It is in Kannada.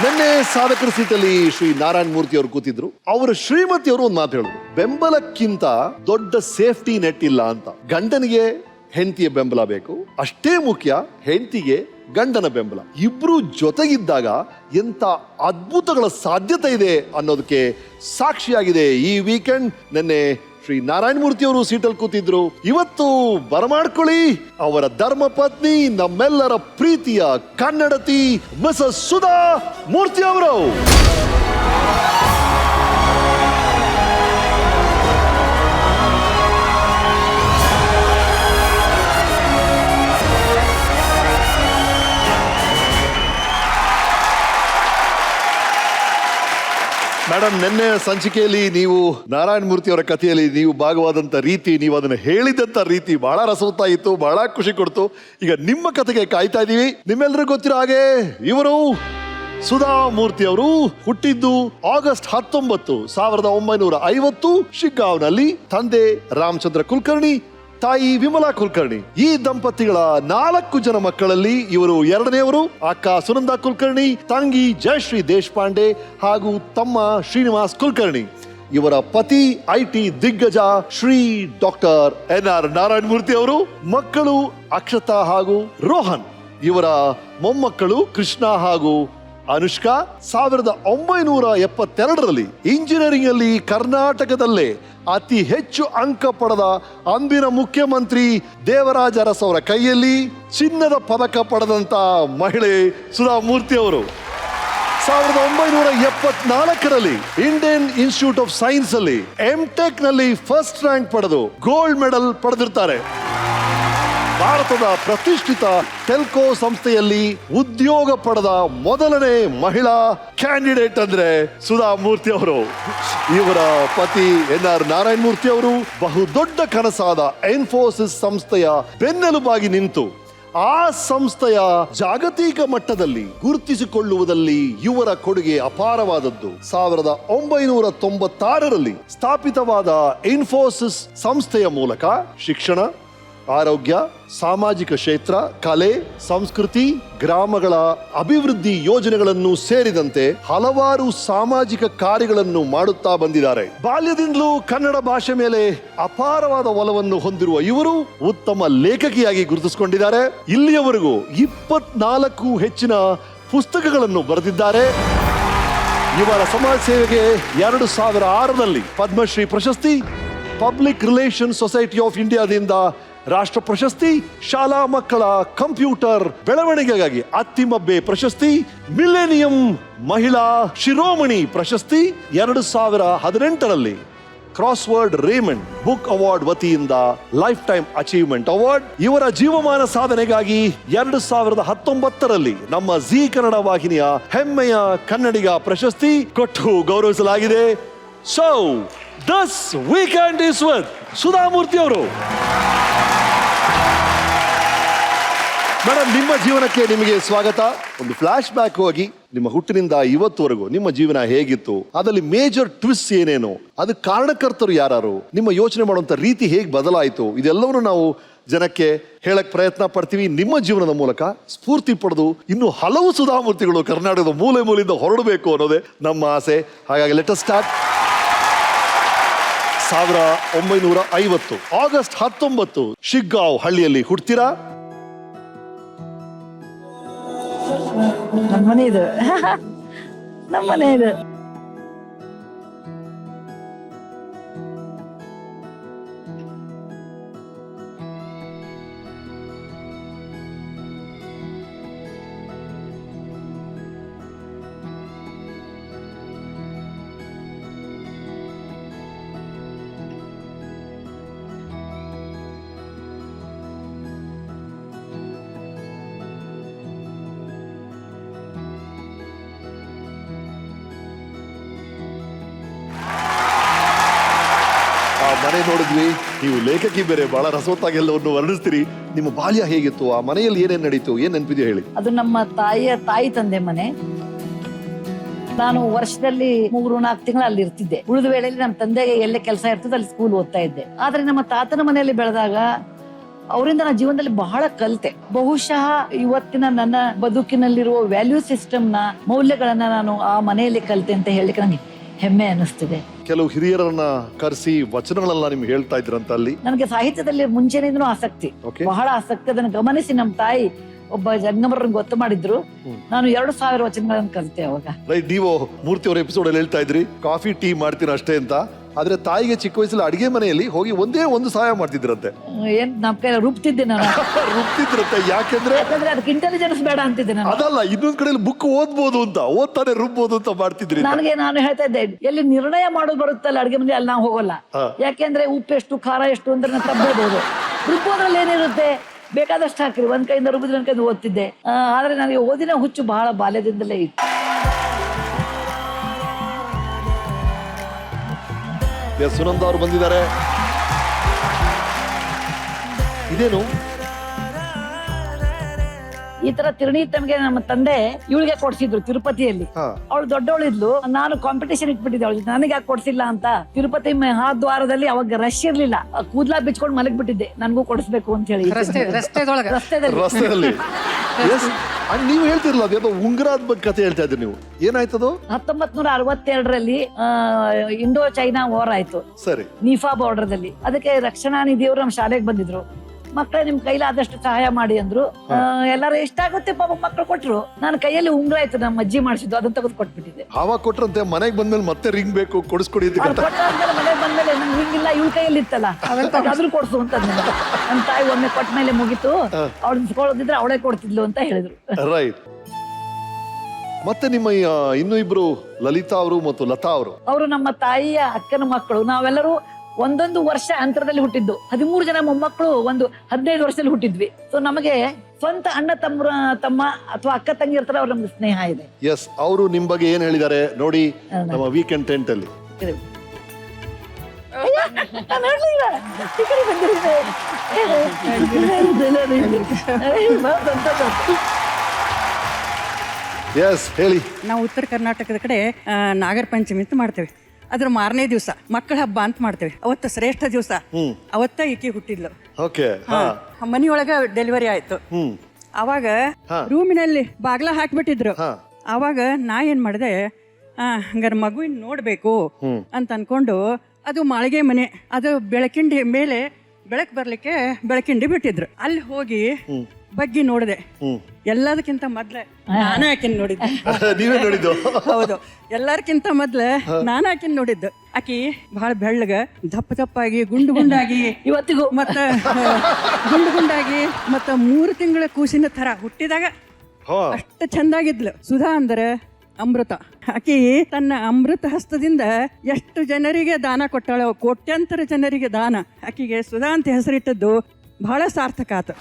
ನಿನ್ನೆ ಸಾಧಕರ ಸೀಟಲ್ಲಿ ಶ್ರೀ ನಾರಾಯಣ ಮೂರ್ತಿ ಅವರು ಕೂತಿದ್ರು. ಅವರ ಶ್ರೀಮತಿ ಅವರು ಒಂದು ಮಾತು ಹೇಳಿದ್ರು, ಬೆಂಬಲಕ್ಕಿಂತ ದೊಡ್ಡ ಸೇಫ್ಟಿ ನೆಟ್ ಇಲ್ಲ ಅಂತ. ಗಂಡನಿಗೆ ಹೆಂಡತಿಯ ಬೆಂಬಲ ಬೇಕು, ಅಷ್ಟೇ ಮುಖ್ಯ ಹೆಂಡತಿಗೆ ಗಂಡನ ಬೆಂಬಲ. ಇಬ್ರು ಜೊತೆಗಿದ್ದಾಗ ಎಂತ ಅದ್ಭುತಗಳ ಸಾಧ್ಯತೆ ಇದೆ ಅನ್ನೋದಕ್ಕೆ ಸಾಕ್ಷಿಯಾಗಿದೆ ಈ ವೀಕೆಂಡ್. ನಿನ್ನೆ ಶ್ರೀ ನಾರಾಯಣ ಮೂರ್ತಿ ಅವರು ಸೀಟಲ್ಲಿ ಕೂತಿದ್ರು. ಇವತ್ತು ಬರಮಾಡ್ಕೊಳ್ಳಿ ಅವರ ಧರ್ಮ ಪತ್ನಿ, ನಮ್ಮೆಲ್ಲರ ಪ್ರೀತಿಯ ಕನ್ನಡತಿ ಮಿಸಸ್ ಸುಧಾ ಮೂರ್ತಿ ಅವರು. ಮೇಡಮ್, ನಿನ್ನೆ ಸಂಚಿಕೆಯಲ್ಲಿ ನೀವು ನಾರಾಯಣ ಮೂರ್ತಿ ಅವರ ಕಥೆಯಲ್ಲಿ ನೀವು ಭಾಗವಾದಂಥ ರೀತಿ, ನೀವು ಅದನ್ನು ಹೇಳಿದಂಥ ರೀತಿ ಬಹಳ ರಸವತ್ತಾಯಿತು, ಬಹಳ ಖುಷಿ ಕೊಡ್ತು. ಈಗ ನಿಮ್ಮ ಕಥೆಗೆ ಕಾಯ್ತಾ ಇದ್ದೀವಿ. ನಿಮ್ಮೆಲ್ಲರಿಗೂ ಗೊತ್ತಿರೋ ಹಾಗೆ ಇವರು ಸುಧಾ ಮೂರ್ತಿ ಅವರು ಹುಟ್ಟಿದ್ದು ಆಗಸ್ಟ್ 19, 1950 ಶಿಗ್ಗಾಂವ್ನಲ್ಲಿ. ತಂದೆ ರಾಮಚಂದ್ರ ಕುಲಕರ್ಣಿ, ತಾಯಿ ವಿಮಲಾ ಕುಲಕರ್ಣಿ. ಈ ದಂಪತಿಗಳ 4 ಜನ ಮಕ್ಕಳಲ್ಲಿ ಇವರು ಎರಡನೆಯವರು. ಅಕ್ಕ ಸುನಂದಾ ಕುಲಕರ್ಣಿ, ತಂಗಿ ಜಯಶ್ರೀ ದೇಶಪಾಂಡೆ ಹಾಗೂ ತಮ್ಮ ಶ್ರೀನಿವಾಸ್ ಕುಲಕರ್ಣಿ. ಇವರ ಪತಿ IT ದಿಗ್ಗಜ ಶ್ರೀ ಡಾಕ್ಟರ್ NR ನಾರಾಯಣ ಮೂರ್ತಿ ಅವರು. ಮಕ್ಕಳು ಅಕ್ಷತಾ ಹಾಗೂ ರೋಹನ್. ಇವರ ಮೊಮ್ಮಕ್ಕಳು ಕೃಷ್ಣ ಹಾಗೂ ಅನುಷ್ಕಾ. 1972ರಲ್ಲಿ ಇಂಜಿನಿಯರಿಂಗ್ ಅಲ್ಲಿ ಕರ್ನಾಟಕದಲ್ಲೇ ಅತಿ ಹೆಚ್ಚು ಅಂಕ ಪಡೆದ ಅಂದಿನ ಮುಖ್ಯಮಂತ್ರಿ ದೇವರಾಜ ಅರಸ್ ಅವರ ಕೈಯಲ್ಲಿ ಚಿನ್ನದ ಪದಕ ಪಡೆದಂತ ಮಹಿಳೆ ಸುಧಾ ಮೂರ್ತಿ ಅವರು. 1974ರಲ್ಲಿ ಇಂಡಿಯನ್ ಇನ್ಸ್ಟಿಟ್ಯೂಟ್ ಆಫ್ ಸೈನ್ಸ್ ಅಲ್ಲಿ MTech ನಲ್ಲಿ ಫಸ್ಟ್ ರ್ಯಾಂಕ್ ಪಡೆದು ಗೋಲ್ಡ್ ಮೆಡಲ್ ಪಡೆದಿರ್ತಾರೆ. ಭಾರತದ ಪ್ರತಿಷ್ಠಿತ ಟೆಲ್ಕೋ ಸಂಸ್ಥೆಯಲ್ಲಿ ಉದ್ಯೋಗ ಪಡೆದ ಮೊದಲನೇ ಮಹಿಳಾ ಕ್ಯಾಂಡಿಡೇಟ್ ಅಂದ್ರೆ ಸುಧಾ ಮೂರ್ತಿ ಅವರು. ಇವರ ಪತಿ NR ನಾರಾಯಣ ಮೂರ್ತಿ ಅವರು ಬಹುದೊಡ್ಡ ಕನಸಾದ ಇನ್ಫೋಸಿಸ್ ಸಂಸ್ಥೆಯ ಬೆನ್ನೆಲುಬಾಗಿ ನಿಂತು ಆ ಸಂಸ್ಥೆಯ ಜಾಗತಿಕ ಮಟ್ಟದಲ್ಲಿ ಗುರುತಿಸಿಕೊಳ್ಳುವುದಲ್ಲಿ ಇವರ ಕೊಡುಗೆ ಅಪಾರವಾದದ್ದು. 1996ರಲ್ಲಿ ಸ್ಥಾಪಿತವಾದ ಇನ್ಫೋಸಿಸ್ ಸಂಸ್ಥೆಯ ಮೂಲಕ ಶಿಕ್ಷಣ, ಆರೋಗ್ಯ, ಸಾಮಾಜಿಕ ಕ್ಷೇತ್ರ, ಕಲೆ, ಸಂಸ್ಕೃತಿ, ಗ್ರಾಮಗಳ ಅಭಿವೃದ್ಧಿ ಯೋಜನೆಗಳನ್ನು ಸೇರಿದಂತೆ ಹಲವಾರು ಸಾಮಾಜಿಕ ಕಾರ್ಯಗಳನ್ನು ಮಾಡುತ್ತಾ ಬಂದಿದ್ದಾರೆ. ಬಾಲ್ಯದಿಂದಲೂ ಕನ್ನಡ ಭಾಷೆ ಮೇಲೆ ಅಪಾರವಾದ ಒಲವನ್ನು ಹೊಂದಿರುವ ಇವರು ಉತ್ತಮ ಲೇಖಕಿಯಾಗಿ ಗುರುತಿಸಿಕೊಂಡಿದ್ದಾರೆ. ಇಲ್ಲಿಯವರೆಗೂ 24 ಹೆಚ್ಚಿನ ಪುಸ್ತಕಗಳನ್ನು ಬರೆದಿದ್ದಾರೆ. ಇವರ ಸಮಾಜ ಸೇವೆಗೆ 2006ರಲ್ಲಿ ಪದ್ಮಶ್ರೀ ಪ್ರಶಸ್ತಿ, ಪಬ್ಲಿಕ್ ರಿಲೇಷನ್ ಸೊಸೈಟಿ ಆಫ್ ಇಂಡಿಯಾದಿಂದ ರಾಷ್ಟ್ರ ಪ್ರಶಸ್ತಿ, ಶಾಲಾ ಮಕ್ಕಳ ಕಂಪ್ಯೂಟರ್ ಬೆಳವಣಿಗೆಗಾಗಿ ಅತ್ತಿಮಬ್ಬೆ ಪ್ರಶಸ್ತಿ, ಮಿಲೇನಿಯಂ ಮಹಿಳಾ ಶಿರೋಮಣಿ ಪ್ರಶಸ್ತಿ, 2018ರಲ್ಲಿ ಕ್ರಾಸ್ವರ್ಡ್ ರೇಮಂಡ್ ಬುಕ್ ಅವಾರ್ಡ್ ವತಿಯಿಂದ ಲೈಫ್ ಟೈಮ್ ಅಚೀವ್ಮೆಂಟ್ ಅವಾರ್ಡ್. ಇವರ ಜೀವಮಾನ ಸಾಧನೆಗಾಗಿ 2019ರಲ್ಲಿ ನಮ್ಮ ಜಿ ಕನ್ನಡ ವಾಹಿನಿಯ ಹೆಮ್ಮೆಯ ಕನ್ನಡಿಗ ಪ್ರಶಸ್ತಿ ಕೊಟ್ಟು ಗೌರವಿಸಲಾಗಿದೆ. So this weekend is with Sudha Murthy ಅವರು. ಮೇಡಮ್, ನಿಮ್ಮ ಜೀವನಕ್ಕೆ ನಿಮಗೆ ಸ್ವಾಗತ. ಒಂದು ಫ್ಲಾಶ್ ಬ್ಯಾಕ್ ಹೋಗಿ ನಿಮ್ಮ ಹುಟ್ಟಿನಿಂದ ಇವತ್ತುವರೆಗೂ ನಿಮ್ಮ ಜೀವನ ಹೇಗಿತ್ತು, ಅದರಲ್ಲಿ ಮೇಜರ್ ಟ್ವಿಸ್ಟ್ ಏನೇನು, ಅದಕ್ಕೆ ಕಾರಣಕರ್ತರು ಯಾರು, ನಿಮ್ಮ ಯೋಚನೆ ಮಾಡುವಂತ ರೀತಿ ಹೇಗೆ ಬದಲಾಯಿತು, ಇದೆಲ್ಲವನ್ನು ನಾವು ಜನಕ್ಕೆ ಹೇಳಕ್ ಪ್ರಯತ್ನ ಪಡ್ತೀವಿ. ನಿಮ್ಮ ಜೀವನದ ಮೂಲಕ ಸ್ಫೂರ್ತಿ ಪಡೆದು ಇನ್ನು ಹಲವು ಸುಧಾಮೂರ್ತಿಗಳು ಕರ್ನಾಟಕದ ಮೂಲೆ ಮೂಲೆಯಿಂದ ಹೊರಡಬೇಕು ಅನ್ನೋದೇ ನಮ್ಮ ಆಸೆ. ಹಾಗಾಗಿ let us start. 1950 August 19 Shiggaon ಹಳ್ಳಿಯಲ್ಲಿ ಹುಡ್ತೀರಾ. ನಮ್ಮನೆ ಇದು ನಮ್ಮನೆ ಇದು. ಮನೆ ನೋಡಿದ್ವಿ, ನೀವು ಲೇಖಕಿ ಬೇರೆ, ಬಹಳ ರಸವತ್ತಾಗಿ ಎಲ್ಲವನ್ನು ವರ್ಣಿಸ್ತೀರಿ. ನಿಮ್ಮ ಬಾಲ್ಯ ಹೇಗಿತ್ತು, ಆ ಮನೆಯಲ್ಲಿ ಏನೇನ್ ನಡೀತು, ಏನ್ ನೆನಪಿದೆಯೋ ಹೇಳಿ. ಅದು ನಮ್ಮ ತಾಯಿ ತಂದೆ ಮನೆ. ನಾನು ವರ್ಷದಲ್ಲಿ 3-4 ತಿಂಗಳು ಅಲ್ಲಿ ಇರ್ತಿದ್ದೆ. ಉಳಿದ ವೇಳೆಯಲ್ಲಿ ನಮ್ಮ ತಂದೆಗೆ ಎಲ್ಲೇ ಕೆಲಸ ಇರ್ತದೆ ಅಲ್ಲಿ ಸ್ಕೂಲ್ ಓದ್ತಾ ಇದ್ದೆ. ಆದ್ರೆ ನಮ್ಮ ತಾತನ ಮನೆಯಲ್ಲಿ ಬೆಳೆದಾಗ ಅವರಿಂದ ನಾನು ಜೀವನದಲ್ಲಿ ಬಹಳ ಕಲಿತೆ. ಬಹುಶಃ ಇವತ್ತಿನ ನನ್ನ ಬದುಕಿನಲ್ಲಿರುವ ವ್ಯಾಲ್ಯೂ ಸಿಸ್ಟಮ್ ನ ಮೌಲ್ಯಗಳನ್ನ ನಾನು ಆ ಮನೆಯಲ್ಲಿ ಕಲಿತೆ ಅಂತ ಹೇಳಿಕ್ಕೆ ನಂಗೆ ಹೆಮ್ಮೆ ಅನಿಸ್ತಿದೆ. ಕೆಲವು ಹಿರಿಯರನ್ನ ಕರೆಸಿ ವಚನಗಳೆಲ್ಲ ನಿಮ್ಗೆ ಹೇಳ್ತಾ ಇದ್ರಂತ ಅಲ್ಲಿ. ನನಗೆ ಸಾಹಿತ್ಯದಲ್ಲಿ ಮುಂಚೆನಿಂದನೂ ಆಸಕ್ತಿ, ಬಹಳ ಆಸಕ್ತಿ. ಅದನ್ನು ಗಮನಿಸಿ ನಮ್ಮ ತಾಯಿ ಒಬ್ಬ ಜಂಗಮರನ್ನ ಗೊತ್ತು ಮಾಡಿದ್ರು. ನಾನು 2000 ವಚನಗಳನ್ನು ಕಲಿತೆ ಅವಾಗ. ರೈಟ್, ನೀವು ಮೂರ್ತಿ ಅವರ ಎಪಿಸೋಡ್ ಅಲ್ಲಿ ಹೇಳ್ತಾ ಇದ್ರಿ ಕಾಫಿ ಟೀ ಮಾಡ್ತೀನಿ ಅಷ್ಟೇ ಅಂತ. ಆದ್ರೆ ತಾಯಿಗೆ ಚಿಕ್ಕ ವಯಸ್ಸಲ್ಲಿ ಅಡಿಗೆ ಮನೆಯಲ್ಲಿ ಹೋಗಿ ಒಂದೇ ಒಂದು ಸಹಾಯ ಮಾಡ್ತಿದ್ರಂತೆ. ಏನ್ ನಮ್ ಕೈ ರುಬ್ತಿದ್ದೆ ನಾನು. ರುಬ್ತಿದ್ರಂತೆ. ಯಾಕಂದ್ರೆ ಅದಕ್ಕೆ ಇಂಟೆಲಿಜೆನ್ಸ್ ಬೇಡ ಅಂತಿದ್ದೆ ನಾನು. ಅದಲ್ಲ, ಇನ್ನೊಂದ್ ಕಡೆ ಬುಕ್ ಓದ್ಬೋದು ಅಂತ, ಓದ್ತಾನೆ ರುಬ್ಬೋದು ಅಂತ ಮಾಡ್ತಿದ್ರಿ. ನಾನು ಹೇಳ್ತಾ ಇದ್ದೆ, ಎಲ್ಲಿ ನಿರ್ಣಯ ಮಾಡೋದು ಬರುತ್ತಲ್ಲ ಅಡಿಗೆ ಮನೆ, ಅಲ್ಲಿ ನಾವು ಹೋಗಲ್ಲ. ಯಾಕೆಂದ್ರೆ ಉಪ್ಪು ಎಷ್ಟು ಖಾರ ಎಷ್ಟು ಅಂದ್ರೆ ನಾನು ತಪ್ಪಬಹುದು. ರುಬ್ಬೋದ್ರಲ್ಲಿ ಏನಿರುತ್ತೆ, ಬೇಕಾದಷ್ಟು ಹಾಕಿರಿ. ಒಂದ್ ಕೈಯಿಂದ ರುಬ್ಬಿದ್ರೆ ಒಂದ್ ಕೈಯಿಂದ ಓದ್ತಿದ್ದೆ. ಆದ್ರೆ ನನಗೆ ಓದಿನ ಹುಚ್ಚು ಬಹಳ ಬಾಲ್ಯದಿಂದಲೇ ಇತ್ತು. ಸುನಂದ ಅವರು ಬಂದಿದ್ದಾರೆ. ಇದೇನು ಈ ತರ ತಿರುಣಿ ತಮಗೆ ನಮ್ಮ ತಂದೆ ಇವಳಿಗೆ ಕೊಡ್ಸಿದ್ರು ತಿರುಪತಿಯಲ್ಲಿ. ಅವಳು ದೊಡ್ಡವಳಿದ್ಲು, ನಾನು ಕಾಂಪಿಟೇಷನ್ ಇಟ್ಬಿಟ್ಟಿದ್ದೆ ಅವಳ ಜೊತೆ. ನನಗೆ ಯಾಕೆ ಕೊಡ್ಸಿಲ್ಲ ಅಂತ ತಿರುಪತಿ ಮಹಾದ್ವಾರದಲ್ಲಿ ಅವಾಗ ರಶ್ ಇರ್ಲಿಲ್ಲ, ಕೂದ್ಲಾ ಬಿಚ್ಕೊಂಡು ಮಲಗ್ ಬಿಟ್ಟಿದ್ದೆ, ನನ್ಗೂ ಕೊಡಿಸ್ಬೇಕು ಅಂತ ಹೇಳಿ ರಸ್ತೆಯಲ್ಲಿ. ನೀವು ಹೇಳ್ತಿರಲ್ಲ ಅದೇನೋ ಉಂಗುರದ ಬಗ್ಗೆ ಕತೆ ಹೇಳ್ತಾ ಇದ್ರಿ ನೀವು, ಏನಾಯ್ತದು? 1962ರಲ್ಲಿ ಇಂಡೋ ಚೈನಾ ವಾರ್ ಆಯ್ತು. ಸರಿ. ನೀಫಾ ಬಾರ್ಡರ್ ದಲ್ಲಿ. ಅದಕ್ಕೆ ರಕ್ಷಣಾ ನಿಧಿಯವರು ನಮ್ಮ ಶಾಲೆಗೆ ಬಂದಿದ್ರು. ಮಕ್ಕಳೇ ನಿಮ್ ಕೈಲಾದಷ್ಟು ಸಹಾಯ ಮಾಡಿ ಅಂದ್ರು. ಎಲ್ಲಾರು ಎಷ್ಟಾಗುತ್ತೆ ಪಾಪ ಮಕ್ಕಳು ಕೊಟ್ರು. ನಾನು ಕೈಯಲ್ಲಿ ಉಂಗ್ರ ಆಯ್ತು, ನಮ್ಮ ಅಜ್ಜಿ ಮಾಡಿಸಿದ್ದು, ಅದನ್ನ ತೆಗೆದು ಕೊಟ್ಬಿಟ್ಟಿದ್ದೆ. ಆವಾಗ ಕೊಟ್ರಂತೆ, ಮನೆಗೆ ಬಂದ್ಮೇಲೆ ಮತ್ತೆ ರಿಂಗ್ ಬೇಕು ಕೊಡಿಸ್ಕೊಡಿ ಅಂತ. ಮನೆಗೆ ಬಂದ್ಮೇಲೆ ನಂಗೆ ರಿಂಗ್ ಇಲ್ಲ, ಇವಳ ಕೈಯಲ್ಲಿ ಇತ್ತಲ್ಲ, ಅದ್ರ ಕೊಡ್ಸು ಅಂತ. ನನ್ನ ತಾಯಿ ಒಮ್ಮೆ ಕೊಟ್ಟ ಮೇಲೆ ಮುಗಿತು, ಅವಳು ನಿಂತ್ಕೊಳ್ಳೋದಿದ್ರೆ ಅವಳೇ ಕೊಡ್ತಿದ್ಲು ಅಂತ ಹೇಳಿದ್ರು. ರೈಟ್. ಮತ್ತೆ ನಿಮ್ಮ ಇನ್ನೂ ಇಬ್ರು ಲಲಿತಾ ಅವರು ಮತ್ತು ಲತಾ ಅವರು ನಮ್ಮ ತಾಯಿಯ ಅಕ್ಕನ ಮಕ್ಕಳು. ನಾವೆಲ್ಲರೂ ಒಂದೊಂದು ವರ್ಷ ಅಂತರದಲ್ಲಿ ಹುಟ್ಟಿದ್ದು. 13 ಜನ ಮೊಮ್ಮಕ್ಕಳು ಒಂದು 15 ವರ್ಷದಲ್ಲಿ ಹುಟ್ಟಿದ್ವಿ. ಸೊ ನಮಗೆ ಸ್ವಂತ ಅಣ್ಣ ತಮ್ಮ ಅಥವಾ ಅಕ್ಕ ತಂಗಿ ಇರ್ತಾರೆ, ಅವ್ರ ನಮ್ಗೆ ಸ್ನೇಹ ಇದೆ. ಎಸ್, ಅವರು ನಿಮ್ ಬಗ್ಗೆ ಏನ್ ಹೇಳಿದ್ದಾರೆ ನೋಡಿ ನಮ್ಮ ವೀಕೆಂಡ್ ಟೆಂಟ್ ಅಲ್ಲಿ. ಎಸ್, ಹೇಳಿ. ನಾವು ಉತ್ತರ ಕರ್ನಾಟಕದ ಕಡೆ ನಾಗರ ಪಂಚಮಿ ಅಂತ ಮಾಡ್ತೇವೆ. ಅದ್ರ ಮಾರನೇ ದಿವಸ ಮಕ್ಕಳ ಹಬ್ಬ ಅಂತ ಮಾಡ್ತೇವೆ. ಅವತ್ತ ಶ್ರೇಷ್ಠ ದಿವಸ, ಅವತ್ತ ಈಕೆ ಹುಟ್ಟಿದ್ಲು. ಮನಿಯೊಳಗ ಡೆಲಿವರಿ ಆಯ್ತು. ಅವಾಗ ರೂಮಿನಲ್ಲಿ ಬಾಗ್ಲ ಹಾಕ್ಬಿಟ್ಟಿದ್ರು. ಅವಾಗ ನಾ ಏನ್ ಮಾಡಿದೆ, ಹಂಗಾರ ಮಗುವಿನ ನೋಡ್ಬೇಕು ಅಂತ ಅನ್ಕೊಂಡು, ಅದು ಮಾಳಿಗೆ ಮನೆ, ಅದು ಬೆಳಕಿಂಡಿ ಮೇಲೆ ಬೆಳಕ್ ಬರ್ಲಿಕ್ಕೆ ಬೆಳಕಿಂಡಿ ಬಿಟ್ಟಿದ್ರು. ಅಲ್ಲಿ ಹೋಗಿ ಬಗ್ಗಿ ನೋಡಿದೆ. ಎಲ್ಲದಕ್ಕಿಂತ ಮೊದ್ಲೆ ನಾನು ಆಕಿನ್ ನೋಡಿದ್ದೆ. ನೀವೇ ನೋಡಿದ್ದು? ಹೌದು, ಎಲ್ಲಾರ್ಕಿಂತ ಮೊದ್ಲೆ ನಾನು ಆಕಿನ್ ನೋಡಿದ್ದು. ಆಕಿ ಬಹಳ ಬೆಳ್ಳಗ, ದಪ್ಪ ದಪ್ಪಾಗಿ, ಗುಂಡು ಗುಂಡಾಗಿ, ಇವತ್ತಿಗೂ ಮತ್ತ ಗುಂಡು ಗುಂಡಾಗಿ, ಮತ್ತ 3 ತಿಂಗಳ ಕೂಸಿನ ತರ ಹುಟ್ಟಿದಾಗ ಅಷ್ಟ ಚಂದಾಗಿದ್ಲು. ಸುಧಾ ಅಂದ್ರೆ ಅಮೃತ. ಆಕಿ ತನ್ನ ಅಮೃತ ಹಸ್ತದಿಂದ ಎಷ್ಟು ಜನರಿಗೆ ದಾನ ಕೊಟ್ಟಾಳ, ಕೋಟ್ಯಾಂತರ ಜನರಿಗೆ ದಾನ. ಆಕಿಗೆ ಸುಧಾ ಅಂತ ಹೆಸರಿಟ್ಟದ್ದು ಬಹಳ ಸಾರ್ಥಕ ಆತು.